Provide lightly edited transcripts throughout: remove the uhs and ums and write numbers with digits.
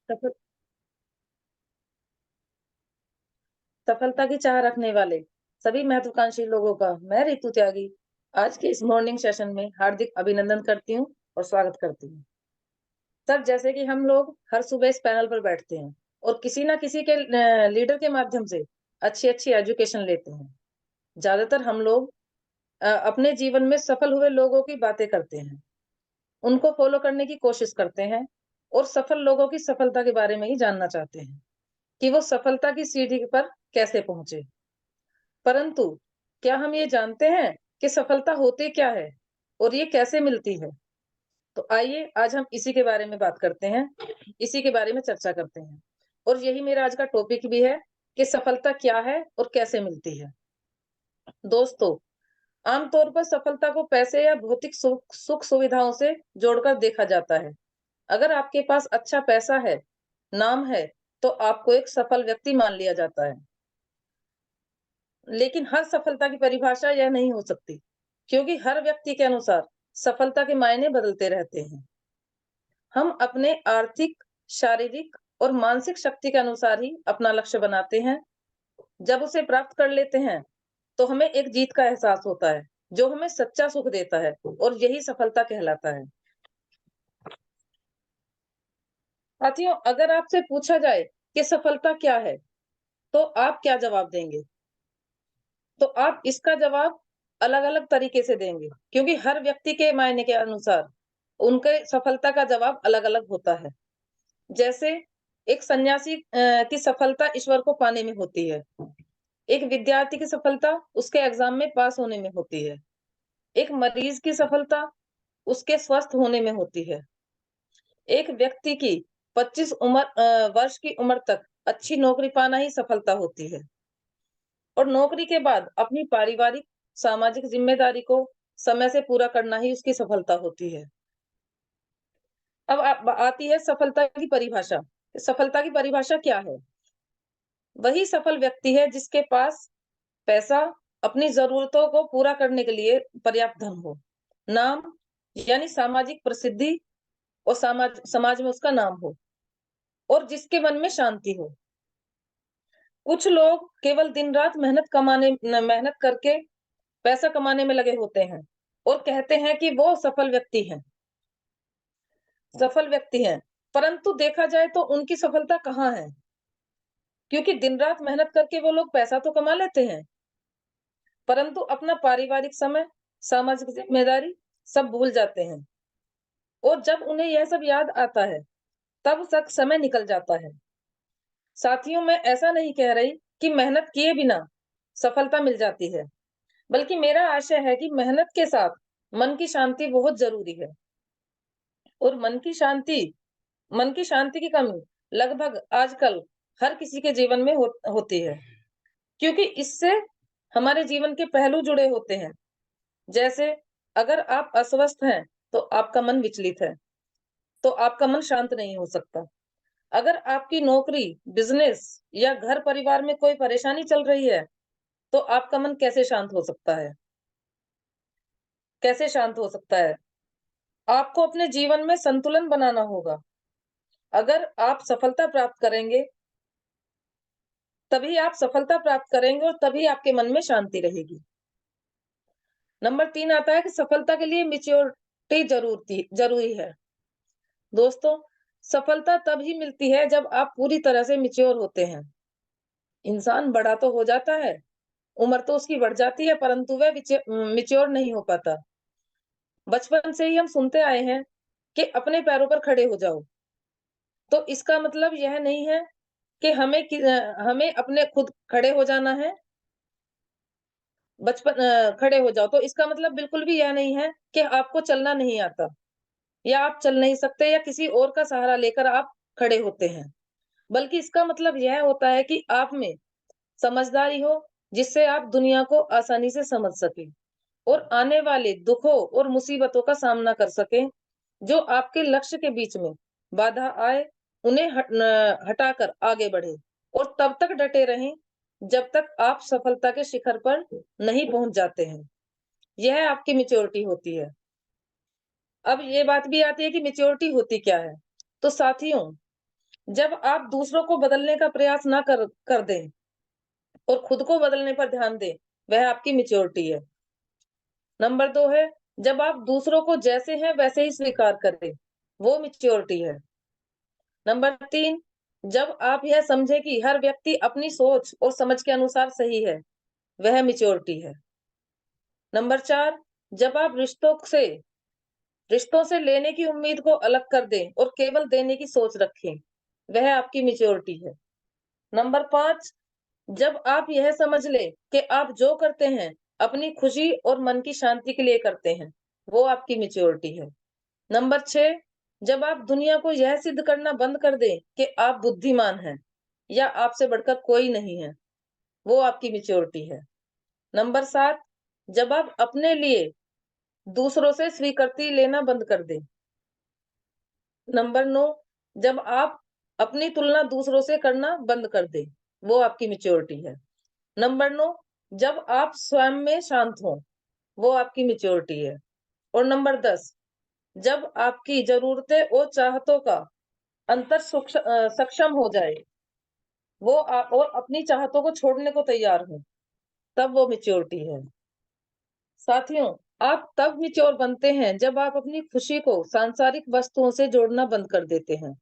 सफल सफलता की चाह रखने वाले सभी महत्वाकांक्षी लोगों का मैं रितु त्यागी आज के इस मॉर्निंग सेशन में हार्दिक अभिनंदन करती हूँ और स्वागत करती हूँ। सर, जैसे कि हम लोग हर सुबह इस पैनल पर बैठते हैं और किसी ना किसी के लीडर के माध्यम से अच्छी अच्छी एजुकेशन लेते हैं। ज्यादातर हम लोग अपने जीवन में सफल हुए लोगों की बातें करते हैं, उनको फॉलो करने की कोशिश करते हैं और सफल लोगों की सफलता के बारे में ही जानना चाहते हैं कि वो सफलता की सीढ़ी पर कैसे पहुंचे। परंतु क्या हम ये जानते हैं कि सफलता होती क्या है और ये कैसे मिलती है? तो आइए आज हम इसी के बारे में बात करते हैं, इसी के बारे में चर्चा करते हैं। और यही मेरा आज का टॉपिक भी है कि सफलता क्या है और कैसे मिलती है। दोस्तों, आमतौर पर सफलता को पैसे या भौतिक सुख सुविधाओं से जोड़कर देखा जाता है। अगर आपके पास अच्छा पैसा है, नाम है, तो आपको एक सफल व्यक्ति मान लिया जाता है। लेकिन हर सफलता की परिभाषा यह नहीं हो सकती, क्योंकि हर व्यक्ति के अनुसार सफलता के मायने बदलते रहते हैं। हम अपने आर्थिक, शारीरिक और मानसिक शक्ति के अनुसार ही अपना लक्ष्य बनाते हैं। जब उसे प्राप्त कर लेते हैं, तो हमें एक जीत का एहसास होता है, जो हमें सच्चा सुख देता है और यही सफलता कहलाता है। साथियों, अगर आपसे पूछा जाए कि सफलता क्या है, तो आप क्या जवाब देंगे? तो आप इसका जवाब अलग-अलग तरीके से देंगे, क्योंकि हर व्यक्ति के मायने के अनुसार उनके सफलता का जवाब अलग-अलग होता है। जैसे एक सन्यासी की सफलता ईश्वर को पाने में होती है। एक विद्यार्थी की सफलता उसके एग्जाम में पास होने में होती है। एक मरीज की सफलता उसके स्वस्थ होने में होती है। एक व्यक्ति की 25 वर्ष की उम्र तक अच्छी नौकरी पाना ही सफलता होती है और नौकरी के बाद अपनी पारिवारिक, सामाजिक जिम्मेदारी को समय से पूरा करना ही उसकी सफलता होती है। अब आती है सफलता की परिभाषा। सफलता की परिभाषा क्या है? वही सफल व्यक्ति है जिसके पास पैसा, अपनी जरूरतों को पूरा करने के लिए पर्याप्त धन हो, नाम यानी सामाजिक प्रसिद्धि और समाज समाज में उसका नाम हो और जिसके मन में शांति हो। कुछ लोग केवल दिन रात मेहनत करके पैसा कमाने में लगे होते हैं और कहते हैं कि वो सफल व्यक्ति हैं। परंतु देखा जाए तो उनकी सफलता कहाँ है? क्योंकि दिन रात मेहनत करके वो लोग पैसा तो कमा लेते हैं, परंतु अपना पारिवारिक समय, सामाजिक जिम्मेदारी सब भूल जाते हैं और जब उन्हें यह सब याद आता है, तब तक समय निकल जाता है। साथियों, मैं ऐसा नहीं कह रही कि मेहनत किए बिना सफलता मिल जाती है, बल्कि मेरा आशय है कि मेहनत के साथ मन की शांति बहुत जरूरी है और मन की शांति की कमी लगभग आजकल हर किसी के जीवन में होती है, क्योंकि इससे हमारे जीवन के पहलू जुड़े होते हैं। जैसे अगर आप अस्वस्थ हैं, तो आपका मन विचलित है, तो आपका मन शांत नहीं हो सकता। अगर आपकी नौकरी, बिजनेस या घर परिवार में कोई परेशानी चल रही है, तो आपका मन कैसे शांत हो सकता है? कैसे शांत हो सकता है? आपको अपने जीवन में संतुलन बनाना होगा। अगर आप सफलता प्राप्त करेंगे, तभी आप सफलता प्राप्त करेंगे और तभी आपके मन में शांति रहेगी। नंबर 3 आता है कि सफलता के लिए मैच्योरिटी जरूरी है। दोस्तों, सफलता तभी मिलती है जब आप पूरी तरह से मैच्योर होते हैं। इंसान बड़ा तो हो जाता है, उम्र तो उसकी बढ़ जाती है, परंतु वह मैच्योर नहीं हो पाता। बचपन से ही हम सुनते आए हैं कि अपने पैरों पर खड़े हो जाओ। तो इसका मतलब यह नहीं है कि हमें अपने खुद खड़े हो जाना है। खड़े हो जाओ, तो इसका मतलब बिल्कुल भी यह नहीं है कि आपको चलना नहीं आता या आप चल नहीं सकते या किसी और का सहारा लेकर आप खड़े होते हैं। बल्कि इसका मतलब यह होता है कि आप में समझदारी हो, जिससे आप दुनिया को आसानी से समझ सकें और आने वाले दुखों और मुसीबतों का सामना कर सकें। जो आपके लक्ष्य के बीच में बाधा आए, उन्हें हटाकर आगे बढ़े और तब तक डटे रहें जब तक आप सफलता के शिखर पर नहीं पहुंच जाते हैं। यह आपकी मैच्योरिटी होती है। अब ये बात भी आती है कि मैच्योरिटी होती क्या है? तो साथियों, जब आप दूसरों को बदलने का प्रयास ना कर दें और खुद को बदलने पर ध्यान दें, वह आपकी मैच्योरिटी है। नंबर 2 है, जब आप दूसरों को जैसे हैं वैसे ही स्वीकार करें, वो मैच्योरिटी है। नंबर 3, जब आप यह समझें कि हर व्यक्ति अपनी सोच और समझ के अनुसार सही है, वह मैच्योरिटी है। नंबर 4, जब आप रिश्तों से लेने की उम्मीद को अलग कर दें और केवल देने की सोच रखें, वह आपकी मैच्योरिटी है। नंबर 5, जब आप यह समझ लें कि आप जो करते हैं अपनी खुशी और मन की शांति के लिए करते हैं, वो आपकी मैच्योरिटी है। नंबर 6, जब आप दुनिया को यह सिद्ध करना बंद कर दें कि आप बुद्धिमान हैं या आपसे बढ़कर कोई नहीं है, वो आपकी मैच्योरिटी है। नंबर 7, जब आप अपने लिए दूसरों से स्वीकृति लेना बंद कर दें। नंबर 9, जब आप अपनी तुलना दूसरों से करना बंद कर दें, वो आपकी मैच्योरिटी है। नंबर 9, जब आप स्वयं में शांत हों, वो आपकी मैच्योरिटी है। और नंबर 10, जब आपकी ज़रूरतें और चाहतों का अंतर सक्षम हो जाए, और अपनी चाहतों को छोड़ने को तैयार हो, तब वो मैच्योरिटी है। साथियों, आप तब मैच्योर बनते हैं जब आप अपनी खुशी को सांसारिक वस्तुओं से जोड़ना बंद कर देते हैं।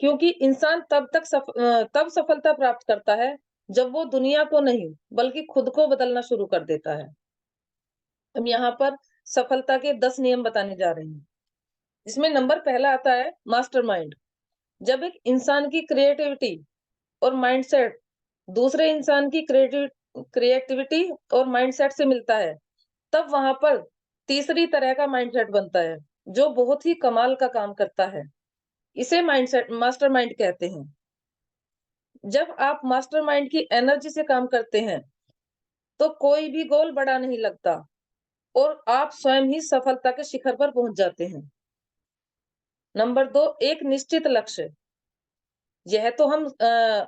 क्योंकि इंसान तब सफलता प्राप्त करता है जब वो दुनिया को नहीं बल्कि खुद को बदलना शुरू कर देता है। हम यहाँ पर सफलता के 10 नियम बताने जा रहे हैं। इसमें नंबर पहला आता है मास्टरमाइंड। जब एक इंसान की क्रिएटिविटी और माइंडसेट दूसरे इंसान की क्रिएटिविटी और माइंडसेट से मिलता है, तब वहां पर तीसरी तरह का माइंडसेट बनता है जो बहुत ही कमाल का काम करता है। इसे मास्टरमाइंड कहते हैं। जब आप मास्टरमाइंड की एनर्जी से काम करते हैं, तो कोई भी गोल बड़ा नहीं लगता और आप स्वयं ही सफलता के शिखर पर पहुंच जाते हैं। नंबर 2, एक निश्चित लक्ष्य। यह तो हम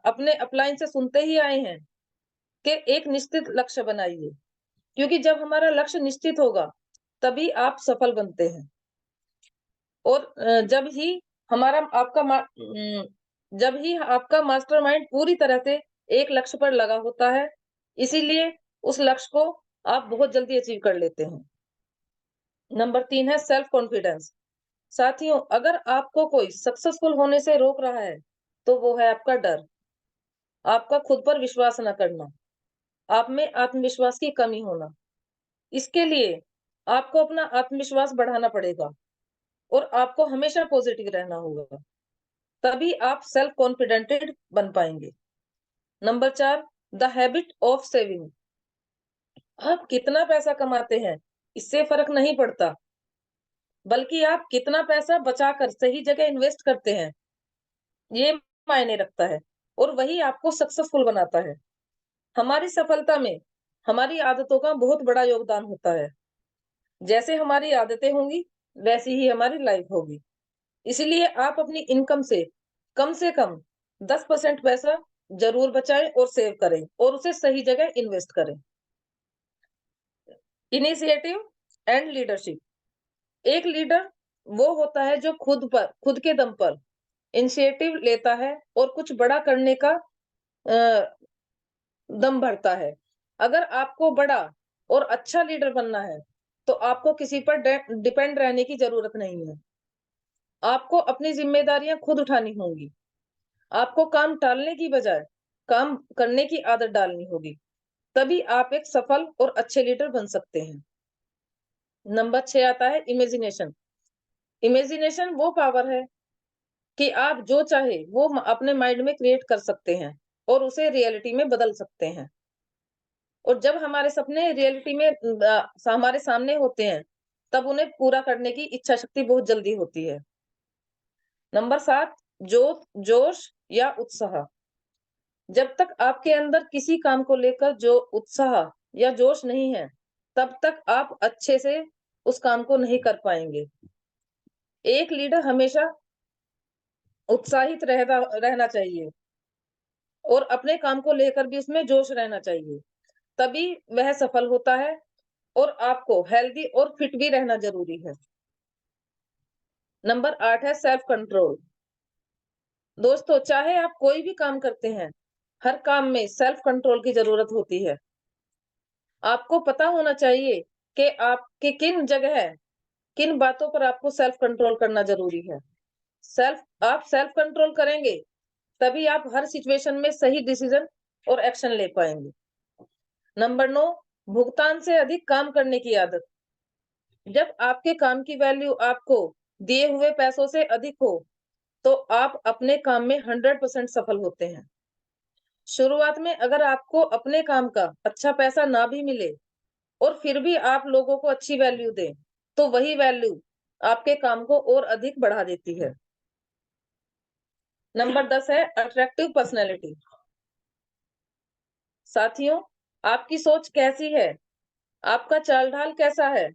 अपने अपलाइन से सुनते ही आए हैं कि एक निश्चित लक्ष्य बनाइए, क्योंकि जब हमारा लक्ष्य निश्चित होगा, तभी आप सफल बनते हैं। और जब ही हमारा आपका जब ही आपका मास्टरमाइंड पूरी तरह से एक लक्ष्य पर लगा होता है, इसीलिए उस लक्ष्य को आप बहुत जल्दी अचीव कर लेते हैं। नंबर 3 है सेल्फ कॉन्फिडेंस। साथियों, अगर आपको कोई सक्सेसफुल होने से रोक रहा है, तो वो है आपका डर, आपका खुद पर विश्वास न करना, आप में आत्मविश्वास की कमी होना। इसके लिए आपको अपना आत्मविश्वास बढ़ाना पड़ेगा और आपको हमेशा पॉजिटिव रहना होगा, तभी आप सेल्फ कॉन्फिडेंटेड बन पाएंगे। Number 4, the habit of saving. आप कितना पैसा कमाते हैं, इससे फर्क नहीं पड़ता, बल्कि आप कितना पैसा बचाकर सही जगह इन्वेस्ट करते हैं, ये मायने रखता है और वही आपको सक्सेसफुल बनाता है। हमारी सफलता में हमारी आदतों का बहुत बड़ा योगदान होता है। जैसे हमारी आदतें होंगी, वैसी ही हमारी लाइफ होगी। इसीलिए आप अपनी इनकम से कम 10% पैसा जरूर बचाएं और सेव करें और उसे सही जगह इन्वेस्ट करें। Initiative and leadership. एक लीडर वो होता है जो खुद के दम पर इनिशिएटिव लेता है और कुछ बड़ा करने का अ, दम भरता है। अगर आपको बड़ा और अच्छा लीडर बनना है, तो आपको किसी पर डिपेंड रहने की जरूरत नहीं है। आपको अपनी जिम्मेदारियां खुद उठानी होंगी। आपको काम टालने की बजाय काम करने की आदत डालनी होगी। तभी आप एक सफल और अच्छे लीडर बन सकते हैं। नंबर 6 आता है इमेजिनेशन। इमेजिनेशन वो पावर है कि आप जो चाहे वो अपने माइंड में क्रिएट कर सकते हैं और उसे रियलिटी में बदल सकते हैं। और जब हमारे सपने रियलिटी में हमारे सामने होते हैं, तब उन्हें पूरा करने की इच्छा शक्ति बहुत जल्दी होती है। नंबर 7, जो जोश या उत्साह। जब तक आपके अंदर किसी काम को लेकर जो उत्साह या जोश नहीं है, तब तक आप अच्छे से उस काम को नहीं कर पाएंगे। एक लीडर हमेशा उत्साहित रहना चाहिए और अपने काम को लेकर भी उसमें जोश रहना चाहिए, तभी वह सफल होता है। और आपको हेल्दी और फिट भी रहना जरूरी है। नंबर 8 है सेल्फ कंट्रोल। दोस्तों, चाहे आप कोई भी काम करते हैं, हर काम में सेल्फ कंट्रोल की ज़रूरत होती है। आपको पता होना चाहिए कि आपके किन जगह, किन बातों पर आपको सेल्फ कंट्रोल करना ज़रूरी है। आप सेल्फ कंट्रोल करेंगे, तभी आप हर सिचुएशन में सही डिसीज़न और एक्शन ले पाएँगे। नंबर 9, भुगतान से अधिक काम करने की आदत। जब आपके काम की वैल्यू आपको दिए हुए पैसों से अधिक हो, तो आप अपने काम में 100% सफल होते हैं। शुरुआत में अगर आपको अपने काम का अच्छा पैसा ना भी मिले और फिर भी आप लोगों को अच्छी वैल्यू दें, तो वही वैल्यू आपके काम को और अधिक बढ़ा देती है। नंबर 10 है अट्रैक्टिव पर्सनैलिटी। साथियों, आपकी सोच कैसी है? आपका चाल-ढाल कैसा है?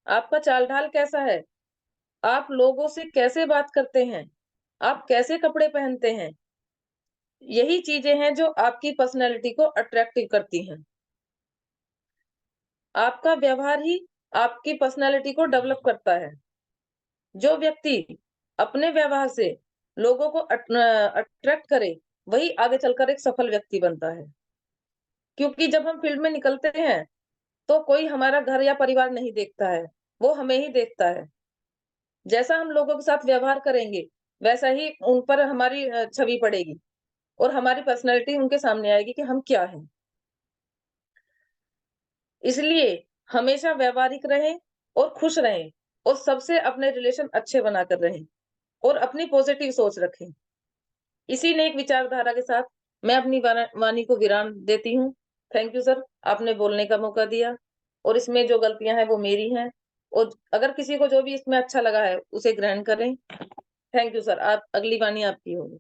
आपका चाल-ढाल कैसा है? आप लोगों से कैसे बात करते हैं? आप कैसे कपड़े पहनते हैं? यही चीजें हैं जो आपकी पर्सनैलिटी को अट्रैक्टिव करती हैं। आपका व्यवहार ही आपकी पर्सनैलिटी को डेवलप करता है। जो व्यक्ति अपने व्यवहार से लोगों को अट्रैक्ट करे, वही आगे चलकर एक सफल व्यक्ति बनता है। क्योंकि जब हम फील्ड में निकलते हैं, तो कोई हमारा घर या परिवार नहीं देखता है, वो हमें ही देखता है। जैसा हम लोगों के साथ व्यवहार करेंगे, वैसा ही उन पर हमारी छवि पड़ेगी और हमारी पर्सनैलिटी उनके सामने आएगी कि हम क्या हैं। इसलिए हमेशा व्यावहारिक रहें और खुश रहें और सबसे अपने रिलेशन अच्छे बनाकर रहें और अपनी पॉजिटिव सोच रखें। इसी नेक विचारधारा के साथ मैं अपनी वाणी को विराम देती हूँ। थैंक यू सर, आपने बोलने का मौका दिया और इसमें जो गलतियां हैं वो मेरी हैं और अगर किसी को जो भी इसमें अच्छा लगा है उसे ग्रहण करें। थैंक यू सर, आप अगली वाणी आपकी होगी।